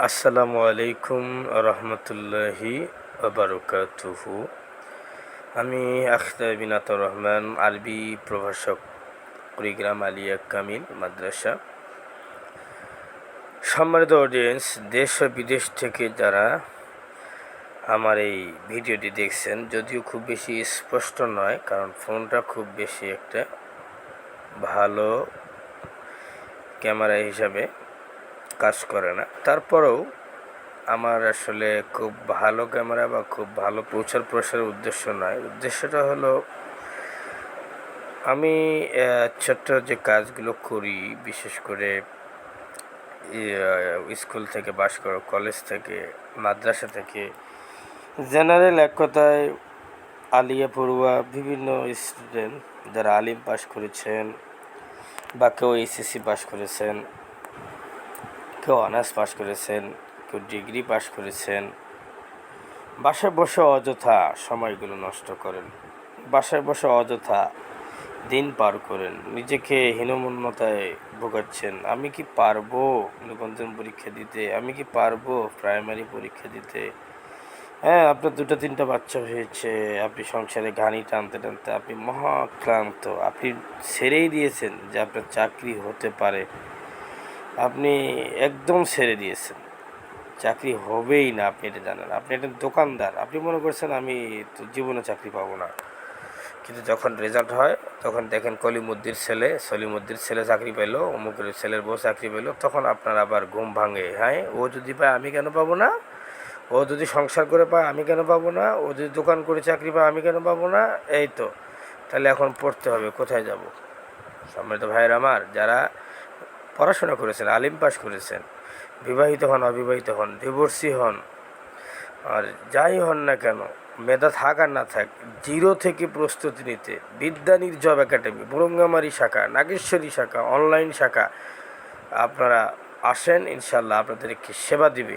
আসসালামু আলাইকুম রহমতুল্লাহি বারকাতুহু। আমি আখতার বিন আতাউর রহমান, আরবি প্রভাষক, কুড়িগ্রাম আলিয়া কামিল মাদ্রাসা। সম্মানিত অডিয়েন্স, দেশ ও বিদেশ থেকে যারা আমার এই ভিডিওটি দেখছেন, যদিও খুব বেশি স্পষ্ট নয়, কারণ ফোনটা খুব বেশি একটা ভালো ক্যামেরা হিসাবে কাজ করে না, তারপরেও আমার আসলে খুব ভালো ক্যামেরা বা খুব ভালো প্রচার প্রসারের উদ্দেশ্য নয়। উদ্দেশ্যটা হলো আমি ছোট্ট যে কাজগুলো করি, বিশেষ করে স্কুল থেকে পাশ করো, কলেজ থেকে, মাদ্রাসা থেকে, জেনারেল এক কথায় আলিয়া পড়ুয়া বিভিন্ন স্টুডেন্ট যারা আলিম পাশ করেছেন বা কেউ এইচএসসি পাশ করেছেন, কেউ অনার্স পাশ করেছেন, কেউ ডিগ্রি পাশ করেছেন, বাসায় বসে অযথা সময়গুলো নষ্ট করেন, বাসায় বসে অযথা দিন পার করেন, নিজেকে হীনমন্যতায় ভোগাচ্ছেন। আমি কি পারবো নিবন্ধন পরীক্ষা দিতে? আমি কি পারবো প্রাইমারি পরীক্ষা দিতে? হ্যাঁ, আপনার 2-3টা বাচ্চা হয়েছে, আপনি সংসারে ঘানি টানতে টানতে আপনি মহাক্লান্ত, আপনি ছেড়েই দিয়েছেন যে আপনার চাকরি হতে পারে, আপনি একদম ছেড়ে দিয়েছেন, চাকরি হবেই না। আপনি এটা জানেন, আপনি একটা দোকানদার, আপনি মনে করছেন আমি তো জীবনে চাকরি পাবো না। কিন্তু যখন রেজাল্ট হয় তখন দেখেন সলিমুদ্দির ছেলে চাকরি পেলো, অমুকের ছেলের বউ চাকরি পেলো, তখন আপনার আবার ঘুম ভাঙে। হ্যাঁ, ও যদি পায় আমি কেন পাবো না? ও যদি সংসার করে পায় আমি কেন পাবো না? ও যদি দোকান করে চাকরি পায় আমি কেন পাবো না? এই তো, তাহলে এখন পড়তে হবে, কোথায় যাব? সম্মানিত ভাইয়ের আমার, যারা পড়াশোনা করেছেন, আলিম পাস করেছেন, বিবাহিত হন, অবিবাহিত হন, ডিভোর্সি হন, আর যাই হন না কেন, মেধা থাক আর না থাক, জিরো থেকে প্রস্তুতি নিতে বিদ্যানির জব একাডেমি, বুরুঙ্গামারি শাখা, নাগেশ্বরী শাখা, অনলাইন শাখা, আপনারা আসেন, ইনশাল্লাহ আপনাদেরকে সেবা দিবে।